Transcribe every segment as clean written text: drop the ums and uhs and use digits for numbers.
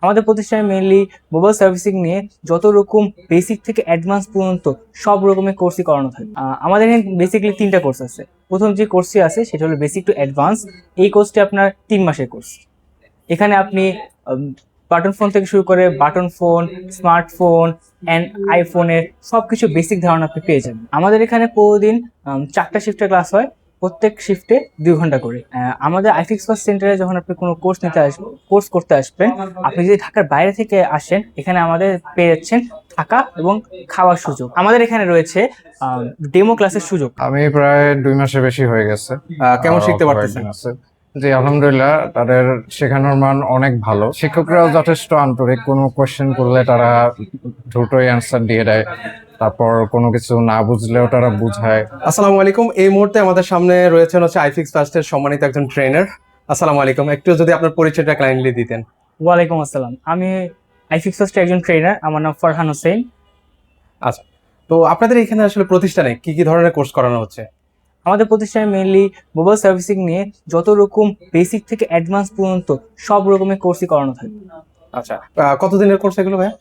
আমাদের প্রতিষ্ঠানে mainly mobile servicing নিয়ে যত রকম বেসিক থেকে অ্যাডভান্স পর্যন্ত সব রকমের কোর্সই করানো থাকে। আমাদের এখানে বেসিক্যালি 3টা কোর্স আছে। প্রথম যে কোর্সটি আছে সেটা হলো বেসিক টু অ্যাডভান্স। এই কোর্সটি আপনার 3 মাসের কোর্স। এখানে আপনি বাটন ফোন থেকে শুরু করে বাটন ফোন, স্মার্টফোন অ্যান্ড আইফোনের সবকিছু বেসিক ধারণা আপনি পেয়ে যাবেন। আমাদের এখানে প্রতিদিন 4টা শিফটে ক্লাস হয়, প্রত্যেক শিফটে 2 ঘন্টা করে। আমাদের আইফিক্স ফার্স্ট সেন্টারে যখন আপনি কোনো কোর্স করতে আসবেন, আপনি যদি ঢাকার বাইরে থেকে আসেন, এখানে আমাদের পেয়ে যাচ্ছেন থাকা এবং খাওয়ার সুযোগ। আমাদের এখানে রয়েছে ডেমো ক্লাসের সুযোগ। আমি প্রায় 2 মাসের বেশি হয়ে গেছে। কেমন শিখতে পারতেছেন? জি, আলহামদুলিল্লাহ, তাদের শেখানোর মান অনেক ভালো। শিক্ষকরাও যথেষ্ট আন্তরিক। কোনো কোয়েশ্চেন করলে তারা দ্রুতই অ্যান্সার দিয়ে দেয়, তারপর কোনো কিছু না বুঝলেও তারা বুঝায়। আসসালামু আলাইকুম। এই মুহূর্তে আমাদের সামনে রয়েছেন আইফিক্স ফার্স্টের সম্মানিত একজন ট্রেনার। আসসালামু আলাইকুম, একটু যদি আপনার পরিচয়টা কাইন্ডলি দিতেন। ওয়ালাইকুম আসসালাম। আমি আইফিক্স ফার্স্টের একজন ট্রেনার, আমার নাম ফারহান হোসেন। আচ্ছা, তো আপনাদের এখানে আসলে প্রতিষ্ঠানে কি কি ধরনের কোর্স করানো হচ্ছে? আমাদের প্রতিষ্ঠানে মেইনলি মোবাইল সার্ভিসিং নিয়ে যত রকম বেসিক থেকে অ্যাডভান্স পর্যন্ত সব রকমের কোর্সই করানো থাকে। আচ্ছা, কতদিনের কোর্স এগুলো ভাই?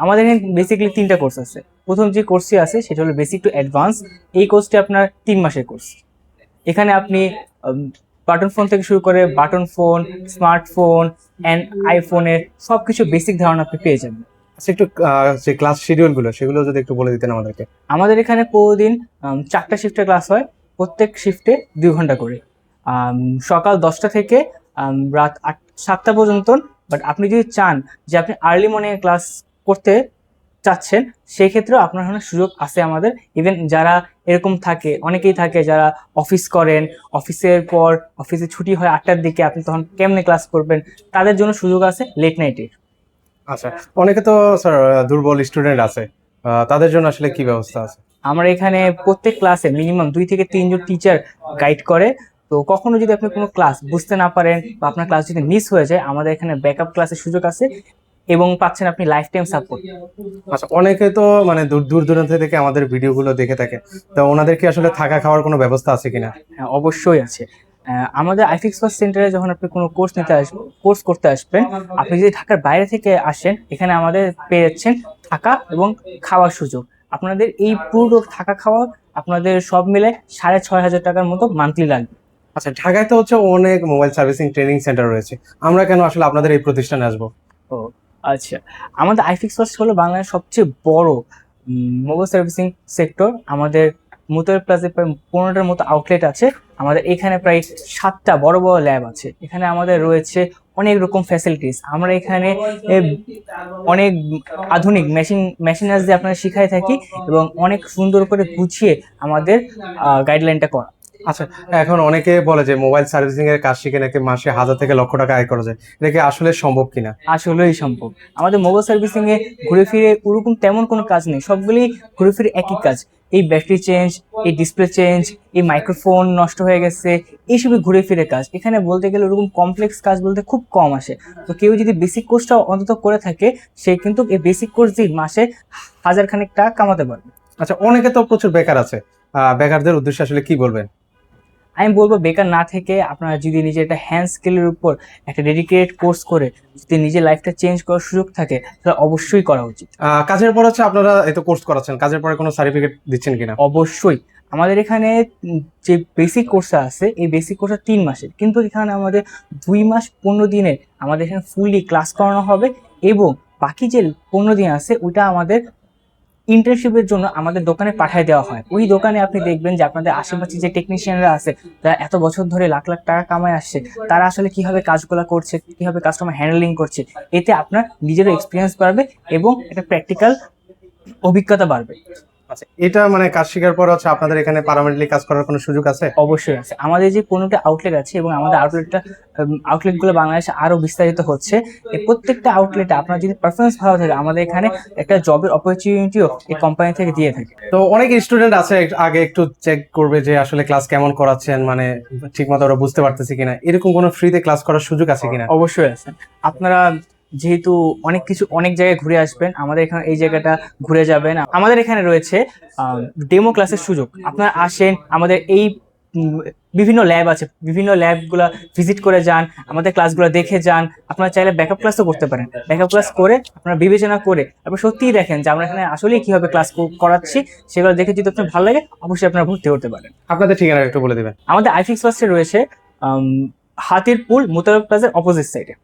আমাদের এখানে বেসিক্যালি 3টা কোর্স আছে। প্রথম যে কোর্সটি আছে সেটা হলো বেসিক টু অ্যাডভান্স। এই কোর্সটি আপনার 3 মাসের কোর্স। এখানে আপনি বাটন ফোন থেকে শুরু করে বাটন ফোন, স্মার্টফোন অ্যান্ড আইফোনের সবকিছু বেসিক ধারণা আপনি পেয়ে যাবেন। আচ্ছা, একটু যে ক্লাস শিডিউলগুলো সেগুলো যদি একটু বলে দিতেন আমাদেরকে। আমাদের এখানে প্রতিদিন 4টা শিফটে ক্লাস হয়, প্রত্যেক শিফটে 2 ঘন্টা করে। সকাল 10টা থেকে রাত 7টা পর্যন্ত। বাট আপনি যদি চান যে আপনি আর্লি মর্নিংয়ে ক্লাস করতে চাচ্ছেন, সেই ক্ষেত্রেও আপনার জন্য সুযোগ আছে আমাদের। ইভেন যারা এরকম থাকে, অনেকেই থাকে যারা অফিস করেন, অফিসের পর অফিসে ছুটি হয় 8টার দিকে, আপনি তখন কেমনে ক্লাস করবেন, তাদের জন্য সুযোগ আছে লেট নাইটের। আচ্ছা, অনেকে তো স্যার দুর্বল স্টুডেন্ট আছে, তাদের জন্য আসলে কি ব্যবস্থা আছে? আমরা এখানে প্রত্যেক ক্লাসে মিনিমাম 2 থেকে 3 জন টিচার গাইড করে। তো কখনো যদি আপনি কোনো ক্লাস বুঝতে না পারেন বা আপনার ক্লাস যদি মিস হয়ে যায়, আমাদের এখানে ব্যাকআপ ক্লাসের সুযোগ আছে এবং পাচ্ছেন আপনি লাইফ টাইম সাপোর্ট। আচ্ছা, অনেকে তো মানে দূর দূর দূরান্ত থেকে আমাদের ভিডিওগুলো দেখে থাকে, তো ওনাদের কি আসলে থাকা খাওয়ার কোনো ব্যবস্থা আছে কিনা? হ্যাঁ, অবশ্যই আছে। আমাদের আইফিক্স ফার্স্ট সেন্টারে যখন আপনি কোনো কোর্স করতে আসবেন, আপনি যদি ঢাকার বাইরে থেকে আসেন, এখানে আমাদের পেয়ে যাচ্ছেন থাকা এবং খাওয়ার সুযোগ। আপনাদের এই পুরো থাকা খাওয়া আপনাদের সব মিলে 6,500 টাকার মতো মান্থলি লাগবে। আচ্ছা, ঢাকায় তো অনেক মোবাইল সার্ভিসিং ট্রেনিং সেন্টার রয়েছে, আমরা কেন আসলে আপনাদের এই প্রতিষ্ঠানে আসবো? ও আচ্ছা, আমাদের আইফিক্স ফার্স্ট হলো বাংলাদেশের সবচেয়ে বড় মোবাইল সার্ভিসিং সেক্টর। আমাদের মুতার প্লাজে প্রায় 15টার মতো আউটলেট আছে। আমাদের এখানে প্রায় 7টা বড় বড় ল্যাব আছে। এখানে আমাদের রয়েছে অনেক রকম ফ্যাসিলিটিস। আমরা এখানে অনেক আধুনিক মেশিনারিজ দিয়ে আপনারা শিখাই থাকি এবং অনেক সুন্দর করে গুছিয়ে আমাদের গাইডলাইনটা করা। আচ্ছা, এখন অনেকে বলে যে মোবাইল সার্ভিসিং এর কাজ শিখে নাকি মাসে 1000 থেকে লক্ষ টাকা আয় করা যায়, এটা কি আসলে সম্ভব কিনা? আসলেই সম্ভব। আমাদের মোবাইল সার্ভিসিং এ ঘুরে ফিরে ওরকম তেমন কোনো কাজ নেই, সবগুলি ঘুরে ফিরে একই কাজ। এই ব্যাটারি চেঞ্জ, এই ডিসপ্লে চেঞ্জ, এই মাইক্রোফোন নষ্ট হয়ে গেছে, এইসবই ঘুরে ফিরে কাজ। এখানে বলতে গেলে ওরকম কমপ্লেক্স কাজ বলতে খুব কম আসে। তো কেউ যদি বেসিক কোর্সটা অন্তত করে থাকে, সে কিন্তু এই বেসিক কোর্স দিয়ে মাসে 1000 খানেক টাকা কামাতে পারবে। আচ্ছা, অনেকে তো প্রচুর বেকার আছে, বেকারদের উদ্দেশ্যে আসলে কি বলবেন? আমি বলবো বেকার না থেকে আপনারা যদি নিজে একটা হ্যান্ড স্কিলের উপর একটা ডেডিকেটেড কোর্স করে যদি নিজের লাইফটা চেঞ্জ করার সুযোগ থাকে, তাহলে অবশ্যই করা উচিত। কাজের পর আপনারা এত কোর্স করাচ্ছেন, কাজের পরে কোনো সার্টিফিকেট দিচ্ছেন কিনা? অবশ্যই। আমাদের এখানে যে বেসিক কোর্সটা আছে, এই বেসিক কোর্সটা 3 মাসের, কিন্তু এখানে আমাদের 2 মাস 15 দিনের আমাদের এখানে ফুললি ক্লাস করানো হবে এবং বাকি যে 15 দিন আছে ওইটা আমাদের ইন্টার্নশিপের জন্য আমাদের দোকানে পাঠিয়ে দেওয়া হয়। ওই দোকানে আপনি দেখবেন যে আপনাদের আশেপাশে যে টেকনিশিয়ানরা আছে, যারা এত বছর ধরে লাখ লাখ টাকা কামায় আসছে, তারা আসলে কিভাবে কাজগুলো করছে, কিভাবে কাস্টমার হ্যান্ডলিং করছে, এতে আপনার নিজেরও এক্সপিরিয়েন্স বাড়বে এবং একটা প্র্যাকটিক্যাল অভিজ্ঞতা বাড়বে। আচ্ছা, এটা মানে কাজ শেখার পর আপনাদের এখানে পার্মানেন্টলি কাজ করার কোনো সুযোগ আছে? অবশ্যই আছে। আমাদের যে 15টা আউটলেট আছে এবং আমাদের আউটলেটগুলো বাংলাদেশে আরো বিস্তারিত হচ্ছে। এই প্রত্যেকটা আউটলেটে আপনার যদি পারফরমেন্স ভালো থাকে, আমাদের এখানে একটা জবের অপরচুনিটিও এই কোম্পানি থেকে দিয়ে থাকে। তো অনেক স্টুডেন্ট আছে আগে একটু চেক করবে যে আসলে ক্লাস কেমন করাচ্ছেন, মানে ঠিক মতো ওরা বুঝতে পারতেছে কিনা, এরকম কোনো ফ্রিতে ক্লাস করার সুযোগ আছে কিনা? অবশ্যই আছে। আপনারা যেহেতু অনেক জায়গায় ঘুরে আসবেন, আমাদের এখানে এই জায়গাটা ঘুরে যাবেন। আমাদের এখানে রয়েছে ডেমো ক্লাসের সুযোগ। আপনারা আসেন, আমাদের এই বিভিন্ন ল্যাব আছে, বিভিন্ন ল্যাবগুলো ভিজিট করে যান, আমাদের ক্লাসগুলো দেখে যান। আপনারা চাইলে ব্যাকআপ ক্লাসও করতে পারেন। ব্যাকআপ ক্লাস করে আপনারা বিবেচনা করে আপনি সত্যিই দেখেন যে আমরা এখানে আসলে কিভাবে ক্লাস করাচ্ছি, সেগুলো দেখে যদি আপনার ভালো লাগে অবশ্যই আপনারা ভর্তি হতে পারেন। আপনাদের ঠিকানা একটু বলে দিবেন। আমাদের আইফিক্স ফার্স্টে রয়েছে হাতিরপুল মোতালেব প্লাজার অপোজিট সাইডে।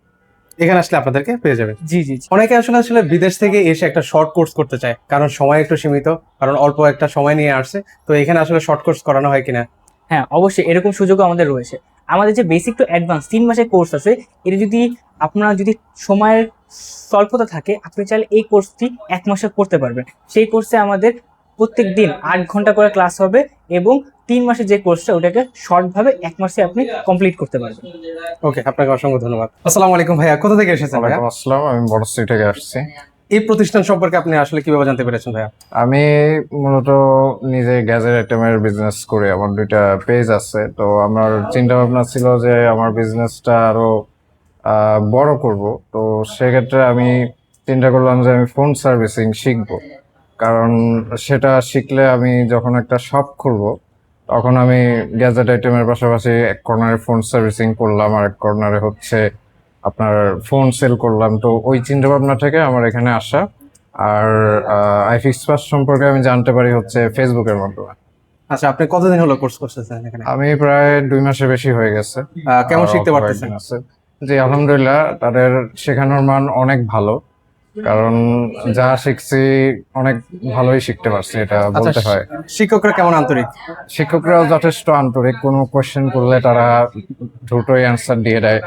এখানে আসলে আপনাদেরকে পেয়ে যাবেন। জি জি জি। অনেকে আসলে আসলে বিদেশ থেকে এসে একটা শর্ট কোর্স করতে চায়, কারণ সময় একটু সীমিত, কারণ অল্প একটা সময় নিয়ে আসছে, তো এখানে আসলে শর্ট কোর্স করানো হয় কিনা? হ্যাঁ, অবশ্যই এরকম সুযোগও আমাদের রয়েছে। আমাদের যে বেসিক টু অ্যাডভান্স 3 মাসের কোর্স আছে, এটা যদি আপনার যদি সময়ের স্বল্পতা থাকে, আপনি চাইলে এই কোর্সটি 1 মাসে করতে পারবেন। সেই কোর্সে আমাদের প্রত্যেক দিন 8 ঘন্টা করে ক্লাস হবে এবং 3 মাসের যে কোর্সটা ওটাকে শর্টভাবে 1 মাসে আপনি কমপ্লিট করতে পারবেন। ওকে, আপনাকে অসংখ্য ধন্যবাদ। আসসালামু আলাইকুম ভাইয়া, কোথা থেকে এসেছেন ভাইয়া? ওয়ালাইকুম আসসালাম, আমি বড়শ্রী থেকে আসছি। এই প্রতিষ্ঠান সম্পর্কে আপনি আসলে কিভাবে জানতে পেরেছেন ভাইয়া? আমি মূলত নিজে গ্যাজেট আইটেমের বিজনেস করি, আমার 2টা পেজ আছে। তো আমার চিন্তা ভাবনা ছিল যে আমার বিজনেসটা আরো বড় করব। তো সেক্ষেত্রে আমি চিন্তা করলাম যে আমি ফোন সার্ভিসিং শিখবো, কারণ সেটা শিখলে আমি যখন একটা শপ খুলবো তখন আমি গ্যাজেট আইটেমের পাশাপাশি এক কর্নারে ফোন সার্ভিসিং করলাম, আর এক কর্নারে হচ্ছে আপনার ফোন সেল করলাম। তো ওই চিন্তা ভাবনা থেকে আমার এখানে আসা। আর আইফিক্স ফার্স্ট সম্পর্কে আমি জানতে পারি হচ্ছে ফেসবুকের মাধ্যমে। আচ্ছা, আপনি কতদিন হলো কোর্স করতেছেন এখানে? আমি প্রায় 2 মাসের বেশি হয়ে গেছে। কেমন আরো শিখতে পারতেছেন? কয়েকদিন আছে। জি আলহামদুলিল্লাহ, তাদের শেখানোর মান অনেক ভালো, কারণ যা শিখছি অনেক ভালোই শিখতে পারছি, এটা বলতে হয়। শিক্ষকরা কেমন আন্তরিক? শিক্ষকরাও যথেষ্ট আন্তরিক, কোনো কোয়েশ্চেন করলে তারা দ্রুতই অ্যান্সার দিয়ে দেয়,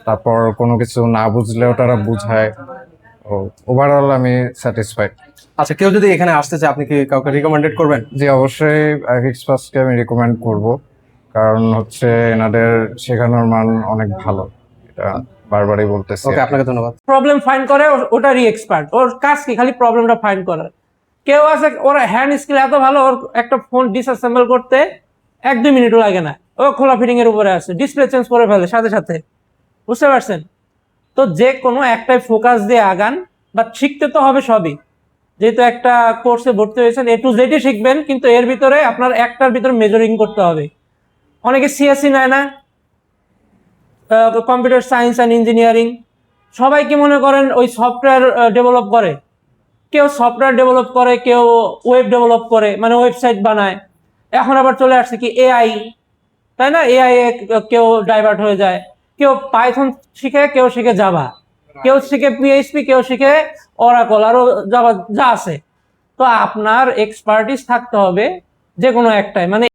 তারপর কোনো কিছু না বুঝলেও তারা বুঝায়। ওভারঅল আমি স্যাটিসফাইড। আচ্ছা, কেউ যদি এখানে আসতে চায়, আপনি কি কাউকে রিকমেন্ডেড করবেন? জি অবশ্যই আইফিক্স ফার্স্টকে আমি রিকমেন্ড করব, কারণ হচ্ছে এনাদের শেখানোর মান অনেক ভালো, এটা বারবারই বলতেছি। ওকে, আপনাকে ধন্যবাদ। প্রবলেম ফাইন্ড করে ওটারই এক্সপার্ট। ওর কাজ কি খালি প্রবলেমটা ফাইন্ড করার। কেউ আছে ওর হ্যান্ড স্কিল এত ভালো, ওর একটা ফোন ডিসঅ্যাসেম্বল করতে 1-2 মিনিটও লাগে না। ও খোলা ফিটিং এর উপরে আছে, ডিসপ্লে চেঞ্জ করে ফেলে সাথে সাথে। বুঝতে পারছেন? তো যে কোনো একটাই ফোকাস দিয়ে আগান, বাট শিখতে তো হবে সবই। যেহেতু একটা কোর্সে ভর্তি হয়েছেন, A to Z শিখবেন, কিন্তু এর ভিতরে আপনার একটার ভিতরে মেজরিং করতে হবে। অনেকে সিএসসি নেয় না, কম্পিউটার সায়েন্স অ্যান্ড ইঞ্জিনিয়ারিং, সবাই কি মনে করেন ওই সফটওয়্যার ডেভেলপ করে? কেউ সফটওয়্যার ডেভেলপ করে, কেউ ওয়েব ডেভেলপ করে, মানে ওয়েবসাইট বানায়। এখন আবার চলে আসছে কি এআই, তাই না? এআই এ কেউ ডাইভার্ট হয়ে যায়। কেউ পাইথন শিখে, কেউ শিখে জাভা, কেউ শিখে পিএইচপি, কেউ শিখে অরাকল, আরো জাভা যা আছে। তো আপনার এক্সপার্টিস থাকতে হবে যে কোনো একটাই, মানে